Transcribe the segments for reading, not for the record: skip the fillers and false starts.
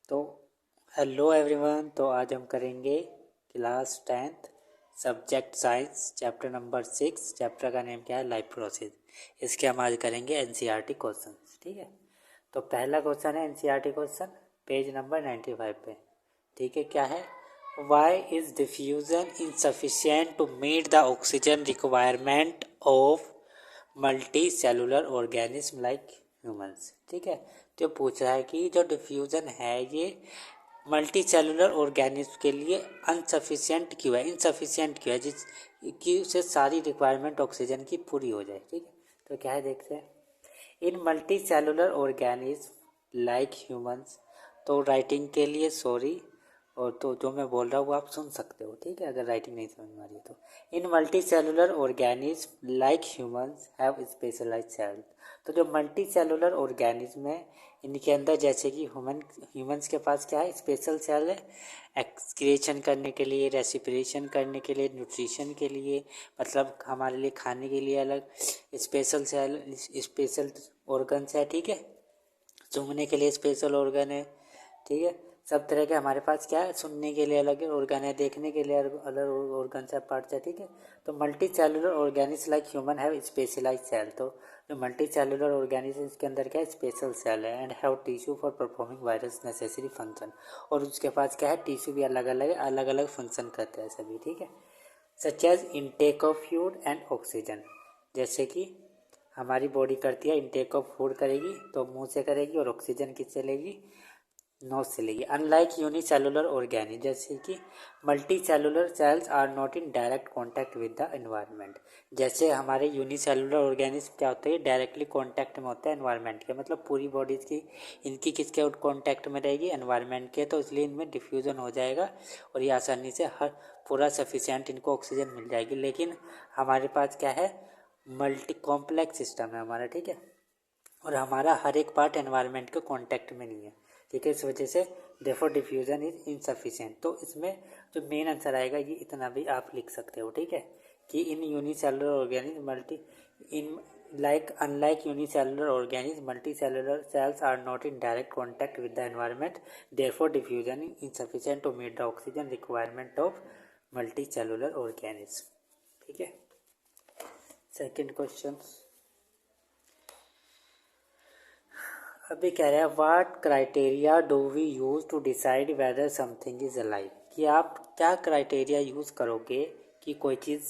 तो hello everyone. तो आज हम करेंगे class 10th subject science chapter number 6। Chapter का नेम क्या है? Life process. इसके हम आज करेंगे एनसीईआरटी क्वेश्चन। ठीक है, तो पहला क्वेश्चन है एनसीईआरटी क्वेश्चन पेज नंबर 95 पे। ठीक है, क्या है? Why is diffusion insufficient to meet the oxygen requirement of multi cellular organism like humans. ठीक है, तो पूछ रहा है कि जो डिफ्यूज़न है ये मल्टी सेलुलर ऑर्गेनिज्म के लिए अनसफिशिएंट क्यों है, इनसफिशिएंट क्यों है, जिस कि उसे सारी रिक्वायरमेंट ऑक्सीजन की पूरी हो जाए। ठीक है, तो क्या है देखते हैं। In multi cellular organism like humans, तो राइटिंग के लिए सॉरी, और तो जो मैं बोल रहा हूँ वो आप सुन सकते हो। ठीक है, अगर राइटिंग नहीं समझ में आ रही है तो। In multi cellular organism like humans have specialised cell, तो जो मल्टी सेलुलर ऑर्गेनिज्म है इनके अंदर जैसे कि ह्यूमंस के पास क्या है? स्पेशल सेल है एक्सक्रीशन करने के लिए, रेस्पिरेशन करने के लिए, न्यूट्रिशन के लिए, मतलब हमारे लिए खाने के लिए अलग स्पेशल सेल, स्पेशल ऑर्गन्स है। ठीक है, सूंघने के लिए स्पेशल ऑर्गन है। ठीक है, सब तरह के हमारे पास क्या है? सुनने के लिए अलग ऑर्गन है, देखने के लिए अलग ऑर्गन है, पार्ट्स है। ठीक है, तो multi cellular organism like human have specialised cell, तो जो मल्टी सेलुलर ऑर्गेनिज्म इसके अंदर क्या है? स्पेशल सेल है। And have tissue for performing various necessary function, और उसके पास क्या है? टिश्यू भी अलग अलग फंक्शन करते हैं सभी। ठीक है, such as intake of fluid and oxygen, जैसे कि हमारी बॉडी करती है इनटेक ऑफ फूड करेगी तो मुंह से करेगी, और ऑक्सीजन किससे लेगी? नोज से लेगी। अनलाइक यूनिसेलुलर ऑर्गेनिज्म, जैसे कि multi cellular cells are not in direct contact with the environment, जैसे हमारे यूनिसेलुलर ऑर्गेनिज्म क्या होते हैं? डायरेक्टली कॉन्टैक्ट में होते हैं एनवायरनमेंट के, मतलब पूरी बॉडीज की इनकी किसके कॉन्टैक्ट में रहेगी? एनवायरनमेंट के, तो इसलिए इनमें डिफ्यूज़न हो जाएगा और ये आसानी से हर पूरा सफिशिएंट इनको ऑक्सीजन मिल जाएगी। लेकिन हमारे पास क्या है? मल्टी कॉम्प्लेक्स सिस्टम है हमारा। ठीक है, और हमारा हर एक पार्ट एनवायरनमेंट के कांटेक्ट में नहीं है। ठीक है, इस वजह से देयरफॉर डिफ्यूजन इज इनसफिशिएंट। तो इसमें जो मेन आंसर आएगा ये इतना भी आप लिख सकते हो। ठीक है, कि in unicellular organism multi in like unlike unicellular organism multi cellular cells are not in direct contact with the environment, therefore diffusion is insufficient to meet the oxygen requirement of multi cellular organism. ठीक है, second question अभी कह रहे हैं what criteria do we use to decide whether something is alive, कि आप क्या criteria use करोगे कि कोई चीज़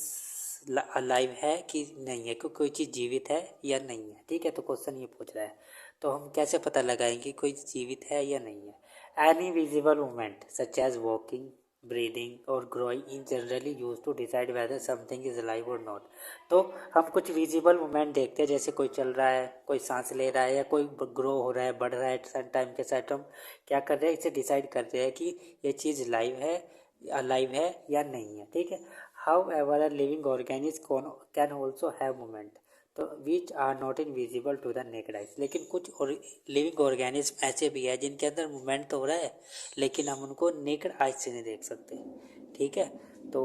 अलाइव है कि नहीं है, कि कोई चीज़ जीवित है या नहीं है। ठीक है, तो क्वेश्चन ये पूछ रहा है, तो हम कैसे पता लगाएंगे कोई जीवित है या नहीं है? Any visible movement such as walking, breathing और growing in generally use to decide whether something is alive और नॉट, तो हम कुछ विजिबल मूवमेंट देखते हैं, जैसे कोई चल रहा है, कोई सांस ले रहा है, या कोई ग्रो हो रहा है, बढ़ रहा है टाइम के साथ, हम क्या कर रहे हैं? इसे डिसाइड करते हैं कि ये चीज़ लाइव है या नहीं है। ठीक है, however a living organism can also have movement, तो which are not invisible to the naked eyes, लेकिन कुछ लिविंग ऑर्गेनिज्म ऐसे भी है जिनके अंदर मूवमेंट तो हो रहा है लेकिन हम उनको नेकेड आइज से नहीं देख सकते। ठीक है, तो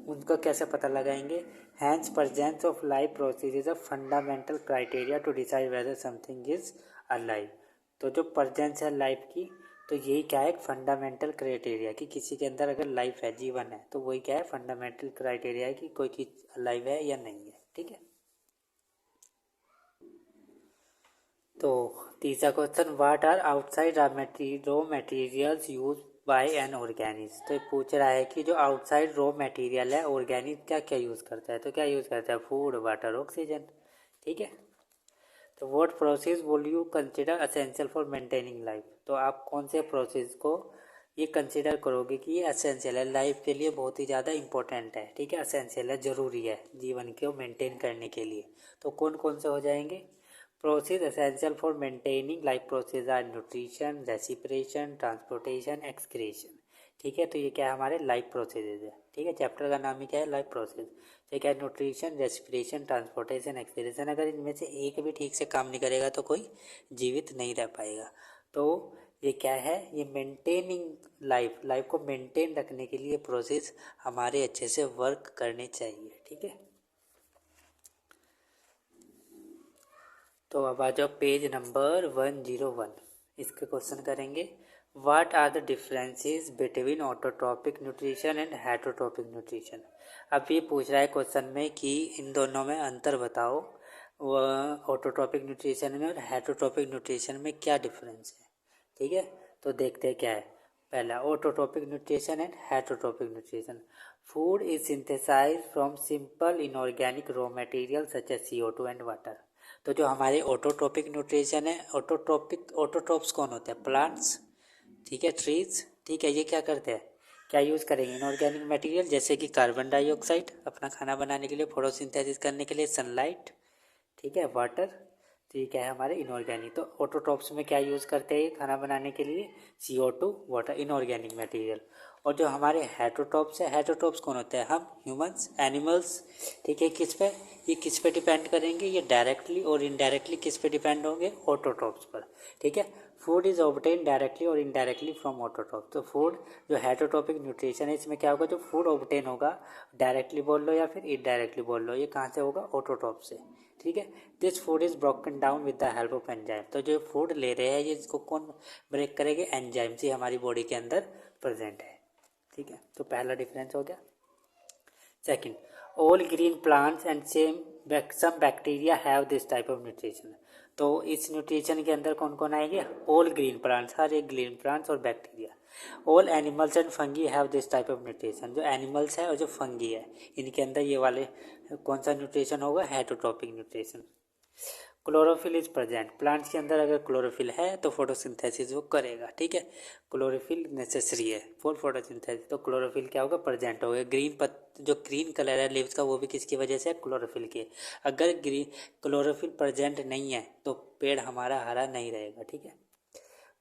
उनका कैसे पता लगाएंगे? Hence presence of life process is a fundamental criteria to decide whether something is alive, तो जो प्रेजेंस है लाइफ की, तो यही क्या है? एक फंडामेंटल क्राइटेरिया कि किसी के अंदर अगर लाइफ है, जीवन है, तो वही क्या है? फंडामेंटल क्राइटेरिया है कि कोई चीज़ अलाइव है या नहीं है। ठीक है, तो तीसरा question what are outside raw materials use by an organism, तो पूछ रहा है कि जो आउटसाइड रॉ मटेरियल है ऑर्गेनिक क्या क्या यूज़ करता है, तो क्या यूज़ करता है? Food, water, oxygen. ठीक है, तो what process would you consider essential for maintaining life, तो आप कौन से प्रोसेस को ये कंसिडर करोगे कि ये असेंशियल है, लाइफ के लिए बहुत ही ज़्यादा इंपॉर्टेंट है। ठीक है, असेंशियल है, ज़रूरी है जीवन को मेंटेन करने के लिए, तो कौन कौन से हो जाएंगे? Process essential for maintaining life process are nutrition, respiration, transportation, excretion. ठीक है, तो ये क्या है? हमारे लाइफ प्रोसेसेस है। ठीक है, चैप्टर का नाम ही क्या है? Life process. ठीक है, न्यूट्रिशन, रेस्पिरेशन, ट्रांसपोर्टेशन, एक्सक्रीशन, अगर इनमें से एक भी ठीक से काम नहीं करेगा तो कोई जीवित नहीं रह पाएगा। तो ये क्या है? ये मेंटेनिंग लाइफ को मेंटेन रखने के लिए प्रोसेस हमारे अच्छे से वर्क करने चाहिए। ठीक है, तो अब आ जाओ पेज नंबर 101। इसके क्वेश्चन करेंगे। What are the differences between autotrophic nutrition and heterotrophic nutrition. अब ये पूछ रहा है क्वेश्चन में कि इन दोनों में अंतर बताओ, ऑटोट्रॉपिक न्यूट्रिशन में और हेटरोट्रॉपिक न्यूट्रिशन में क्या डिफरेंस है। ठीक है, तो देखते हैं क्या है। पहला, autotrophic nutrition and heterotrophic nutrition. Food is synthesised from simple inorganic raw material such as CO2 and water. तो जो हमारे ऑटोट्रॉपिक न्यूट्रिशन है, ऑटोट्रॉप्स कौन होते हैं? प्लांट्स, ठीक है, ट्रीज, ठीक है। ये क्या करते हैं, क्या यूज़ करेंगे? इनऑर्गेनिक मटेरियल जैसे कि कार्बन डाइऑक्साइड अपना खाना बनाने के लिए, फोटोसिंथेसिस करने के लिए, सनलाइट, ठीक है, वाटर, ठीक है, हमारे इनऑर्गेनिक। तो ऑटोट्रॉप्स में क्या यूज़ करते हैं खाना बनाने के लिए? CO2, water, inorganic material. और जो हमारे हेटरोट्रॉप्स है, हेटरोट्रॉप्स कौन होते हैं? हम ह्यूमंस, एनिमल्स, ठीक है। किस पे, ये किस पे डिपेंड करेंगे? ये डायरेक्टली और इनडायरेक्टली किस पे डिपेंड होंगे? ऑटोट्रॉप्स पर, ठीक है। फूड इज ऑब्टेन डायरेक्टली और इनडायरेक्टली फ्रॉम ऑटोट्रॉप। तो फूड जो हेटरोट्रॉपिक न्यूट्रिशन है, इसमें क्या होगा? जो फूड ऑब्टेन होगा, डायरेक्टली बोल लो या फिर इनडायरेक्टली बोल लो, ये कहाँ से होगा? ऑटोट्रॉप से, ठीक है। This food is broken down with the help of enzyme. तो जो फूड ले रहे हैं ये, इसको कौन ब्रेक करेंगे? एंजाइम से हमारी बॉडी के अंदर प्रेजेंट है, ठीक है। तो पहला डिफरेंस हो गया। Second, all green plants and some bacteria have this type of nutrition. तो इस न्यूट्रिशन के अंदर कौन कौन आएंगे? ऑल ग्रीन प्लांट्स, हर एक ग्रीन प्लांट्स और bacteria. All animals and fungi have this type of nutrition. जो एनिमल्स है और जो फंगी है, इनके अंदर ये वाले कौन सा न्यूट्रिशन होगा? Heterotrophic nutrition. Chlorophyll is present. Plants के अंदर अगर क्लोरोफिल है तो फोटोसिंथेसिस वो करेगा, ठीक है। क्लोरोफिल नेसेसरी है फॉर फोटोसिंथेसिस। तो क्लोरोफिल क्या होगा? प्रेजेंट होगा। जो ग्रीन कलर है लीव्स का, वो भी किसकी वजह से है? क्लोरोफिल की। अगर ग्रीन क्लोरोफिल प्रेजेंट नहीं है तो पेड़ हमारा हरा नहीं रहेगा, ठीक है।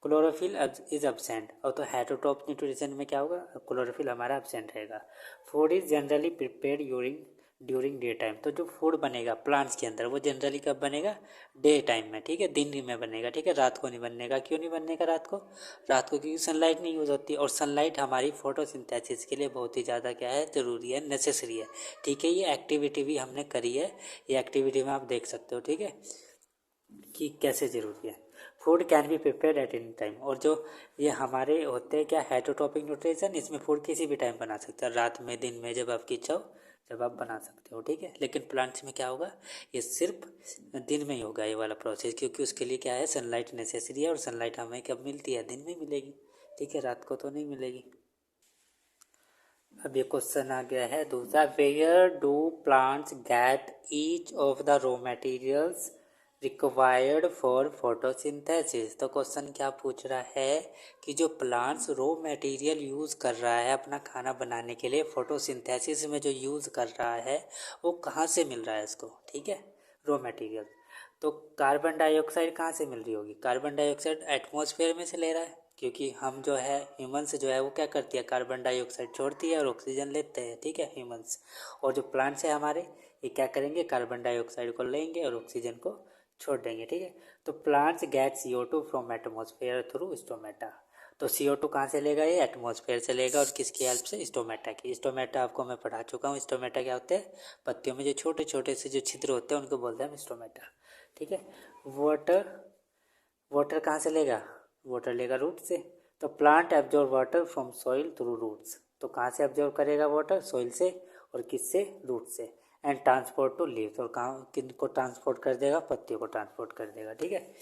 Chlorophyll is absent. और तो हेटरोट्रॉपिक न्यूट्रिशन में क्या होगा? क्लोरोफिल हमारा एब्सेंट रहेगा। Food is generally prepared during day time. तो जो फूड बनेगा प्लांट्स के अंदर वो जनरली कब बनेगा? डे टाइम में, ठीक है, दिन में बनेगा, ठीक है। रात को नहीं बनेगा। क्यों नहीं बनेगा रात को? रात को क्योंकि सनलाइट नहीं यूज़ होती, और सनलाइट हमारी फोटोसिंथेसिस के लिए बहुत ही ज़्यादा क्या है? ज़रूरी है, नेसेसरी है, ठीक है। ये एक्टिविटी भी हमने करी है, ये एक्टिविटी में आप देख सकते हो, ठीक है, कि कैसे ज़रूरी है। Food can be prepared at any time. और जो ये हमारे होते हैं क्या? हेटरोट्रॉपिक न्यूट्रिशन, इसमें फूड किसी भी टाइम बना सकते हैं, रात में, दिन में, जब आपकी इच्छा हो जब आप बना सकते हो, ठीक है। लेकिन प्लांट्स में क्या होगा? ये सिर्फ दिन में ही होगा ये वाला प्रोसेस, क्योंकि उसके लिए क्या है? सनलाइट नेसेसरी है, और सनलाइट हमें कब मिलती है? दिन में मिलेगी, ठीक है, रात को तो नहीं मिलेगी। अब ये क्वेश्चन आ गया है दूसरा, where do plants get each of the raw materials required for photosynthesis. तो क्वेश्चन क्या पूछ रहा है कि जो प्लांट्स रॉ मटेरियल यूज़ कर रहा है अपना खाना बनाने के लिए, फोटोसिंथेसिस में जो यूज़ कर रहा है, वो कहाँ से मिल रहा है इसको, ठीक है, रॉ मटेरियल। तो कार्बन डाइऑक्साइड कहाँ से मिल रही होगी? कार्बन डाइऑक्साइड एटमॉस्फेयर में से ले रहा है, क्योंकि हम जो है ह्यूमंस जो है वो क्या करती है? कार्बन डाइऑक्साइड छोड़ती है और ऑक्सीजन लेते हैं, ठीक है, ह्यूमंस। और जो प्लांट्स है हमारे, ये क्या करेंगे? कार्बन डाइऑक्साइड को लेंगे और ऑक्सीजन को छोड़ देंगे, ठीक है। तो plants get CO2 from atmosphere through stomata. तो CO2 कहाँ से लेगा? ये एटमॉस्फेयर से लेगा, और किसकी हेल्प से? स्टोमेटा की। स्टोमेटा आपको मैं पढ़ा चुका हूँ। स्टोमेटा क्या होते हैं? पत्तियों में जो छोटे छोटे से जो छिद्र होते हैं उनको बोलते हैं हम स्टोमेटा, ठीक है। वाटर, वाटर कहाँ से लेगा? वाटर लेगा रूट से। तो plant absorb water from soil through roots. तो कहाँ से एब्जॉर्ब करेगा वाटर? सॉइल से, और किससे? रूट से। And transport to leaves. और कहाँ किन को ट्रांसपोर्ट कर देगा? पत्तियों को ट्रांसपोर्ट कर देगा, ठीक है।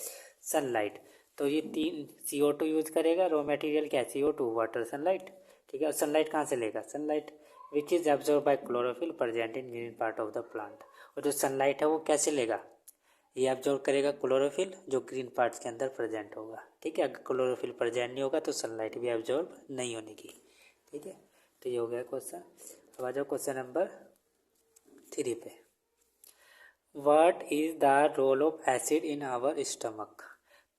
सनलाइट, तो ये तीन CO2 यूज़ करेगा। रॉ मटेरियल क्या है? CO2, वाटर, सनलाइट, ठीक है। और सनलाइट कहाँ से लेगा? Sunlight which is absorb by chlorophyll present in green part of the plant. और जो सनलाइट है वो कैसे लेगा? ये एब्जॉर्ब करेगा क्लोरोफिल जो ग्रीन पार्ट्स के अंदर प्रेजेंट होगा, ठीक है। अगर क्लोरोफिल प्रेजेंट नहीं होगा तो सनलाइट भी एब्जॉर्ब नहीं होने की, ठीक है। तो ये हो गया क्वेश्चन। अब आ जाओ क्वेश्चन नंबर 3 पे। What is the role of acid in our stomach.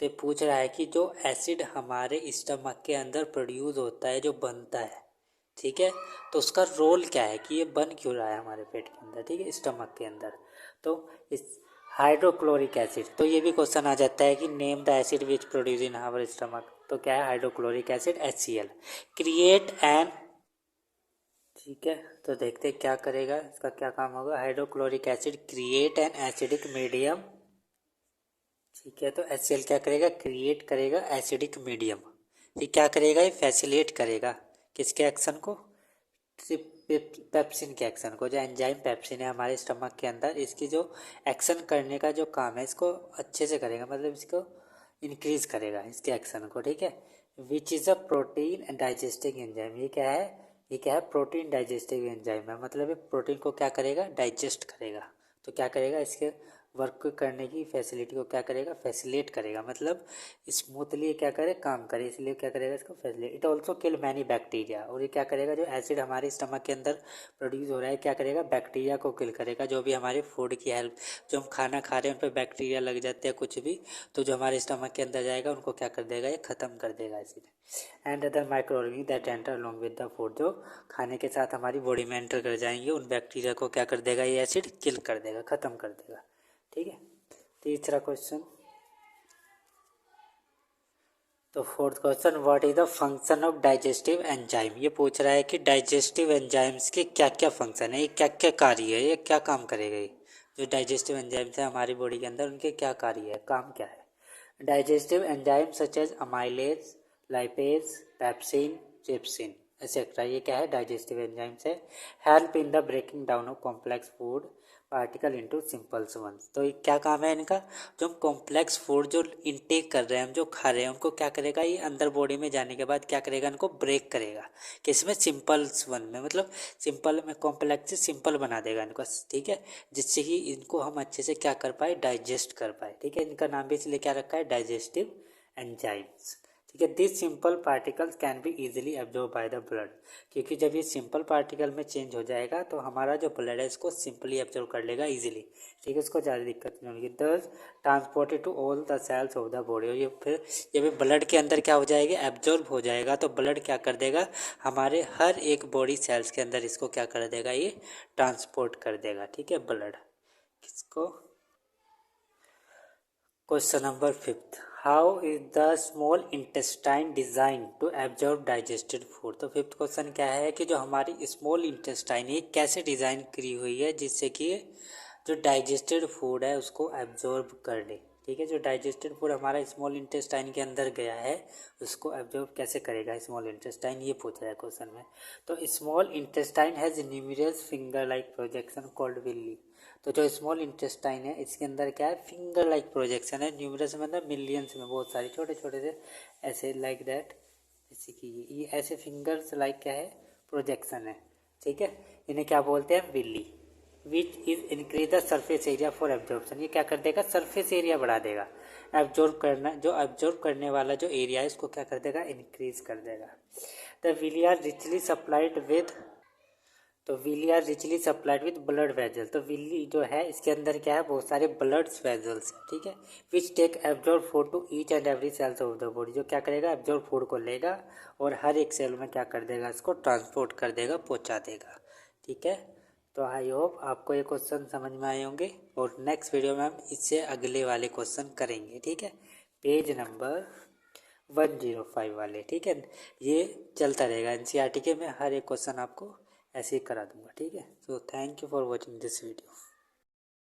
तो पूछ रहा है कि जो एसिड हमारे स्टमक के अंदर प्रोड्यूस होता है, जो बनता है, ठीक है, तो उसका रोल क्या है कि ये बन क्यों रहा है हमारे पेट के अंदर, ठीक है, स्टमक के अंदर। तो इस हाइड्रोक्लोरिक एसिड, तो ये भी क्वेश्चन आ जाता है कि name the acid which produce in our stomach. तो क्या है? Hydrochloric acid, HCl। Create an, ठीक है, तो देखते हैं क्या करेगा, इसका क्या काम होगा। Hydrochloric acid create an acidic medium ठीक है, तो HCl क्या करेगा, क्रिएट करेगा एसिडिक मीडियम। ये क्या करेगा, ये फैसिलिटेट करेगा किसके एक्शन को, पेप्सिन के एक्शन को। जो एंजाइम पेप्सिन है हमारे स्टमक के अंदर, इसकी जो एक्शन करने का जो काम है इसको अच्छे से करेगा, मतलब इसको इंक्रीज करेगा इसके एक्शन को। ठीक है, which is a protein digesting enzyme. ये क्या है, ये क्या है, प्रोटीन डाइजेस्टिव एंजाइम है, मतलब ये प्रोटीन को क्या करेगा, डाइजेस्ट करेगा। तो क्या करेगा, इसके वर्क करने की फैसिलिटी को क्या करेगा, फैसिलिटेट करेगा, मतलब स्मूथली क्या करे, काम करे, इसलिए क्या करेगा इसको facilitate. It also kill many bacteria. और ये क्या करेगा, जो एसिड हमारे स्टमक के अंदर प्रोड्यूस हो रहा है क्या करेगा, बैक्टीरिया को किल करेगा। जो भी हमारे फूड की हेल्प, जो हम खाना खा रहे हैं उन पर बैक्टीरिया लग जाते हैं कुछ भी, तो जो हमारे स्टमक के अंदर जाएगा उनको क्या कर देगा, ये ख़त्म कर देगा acid. And other micro organism that enter along with the food, जो खाने के साथ हमारी बॉडी में एंटर कर जाएंगे उन बैक्टीरिया को क्या कर देगा, ये एसिड किल कर देगा, ख़त्म कर देगा। ठीक है, तीसरा क्वेश्चन, तो fourth question, what is the function of digestive enzyme. ये पूछ रहा है कि डाइजेस्टिव एंजाइम्स के क्या क्या फंक्शन है, ये क्या क्या कार्य है, ये क्या काम करेगा। ये जो डाइजेस्टिव एंजाइम्स है हमारी बॉडी के अंदर, उनके क्या कार्य है, काम क्या है। Digestive enzyme such as amylase, lipase, pepsin, trypsin etcetera, ये क्या है, डाइजेस्टिव एंजाइम्स है। Help in the breaking down of complex food particle into simples ones. तो ये क्या काम है इनका, जो हम कॉम्प्लेक्स फूड जो इनटेक कर रहे हैं, हम जो खा रहे हैं, उनको क्या करेगा, ये अंदर बॉडी में जाने के बाद क्या करेगा, इनको ब्रेक करेगा किसमें, सिंपल्स वन में, मतलब सिंपल में कॉम्प्लेक्स से सिंपल बना देगा इनको। ठीक है, जिससे कि इनको हम अच्छे से क्या कर पाए, डाइजेस्ट कर पाए। ठीक है, इनका नाम भी इसलिए क्या रखा है, डाइजेस्टिव एंजाइम्स। ठीक है, this simple particles can be easily absorb by the blood, क्योंकि जब ये सिंपल पार्टिकल में चेंज हो जाएगा तो हमारा जो ब्लड है इसको सिंपली एब्जॉर्ब कर लेगा इजीली। ठीक है, उसको ज़्यादा दिक्कत नहीं होगी। Thus transported to all the cells of the body, और ये फिर जब ब्लड के अंदर क्या हो जाएगा, एब्जॉर्ब हो जाएगा, तो ब्लड क्या कर देगा, हमारे हर एक बॉडी सेल्स के अंदर इसको क्या कर देगा, ये ट्रांसपोर्ट कर देगा। ठीक है, ब्लड किसको। Question number fifth, how is the small intestine design to absorb digested food. तो फिफ्थ क्वेश्चन क्या है कि जो हमारी स्मॉल इंटेस्टाइन है कैसे डिज़ाइन करी हुई है जिससे कि जो डाइजेस्टेड फूड है उसको एब्जॉर्ब कर ले। ठीक है, जो डाइजेस्टेड फूड हमारा स्मॉल इंटेस्टाइन के अंदर गया है उसको एब्जॉर्ब कैसे करेगा स्मॉल इंटेस्टाइन, ये पूछ रहा है क्वेश्चन में। तो small intestine has numerous finger like projection called Willey. तो जो स्मॉल इंटेस्टाइन है इसके अंदर क्या है, फिंगर लाइक प्रोजेक्शन है। न्यूमरस मतलब मिलियंस में, बहुत सारे छोटे छोटे से ऐसे लाइक दैट, जैसे कि ये ऐसे फिंगर्स लाइक क्या है, प्रोजेक्शन है। ठीक है, इन्हें क्या बोलते हैं, Willey. Which is increase the surface area for absorption, ये क्या कर देगा, सरफेस एरिया बढ़ा देगा। एब्जॉर्ब करना, जो एब्जॉर्ब करने वाला जो एरिया है इसको क्या कर देगा, इंक्रीज कर देगा। The villi are richly supplied with, तो villi are richly supplied with blood vessel. तो विली जो है इसके अंदर क्या है, बहुत सारे ब्लड वेजल्स। ठीक है, which take absorb food to each and every cells of the body, जो क्या करेगा, एब्जॉर्ब फूड को लेगा और हर एक सेल में क्या कर देगा, इसको ट्रांसपोर्ट कर देगा, पहुंचा देगा। ठीक है, तो आई होप आपको ये क्वेश्चन समझ में आए होंगे, और नेक्स्ट वीडियो में हम इससे अगले वाले क्वेश्चन करेंगे। ठीक है, पेज नंबर 105 वाले। ठीक है, ये चलता रहेगा, एनसीईआरटी के मैं हर एक क्वेश्चन आपको ऐसे ही करा दूंगा। ठीक है, so thank you for watching this video.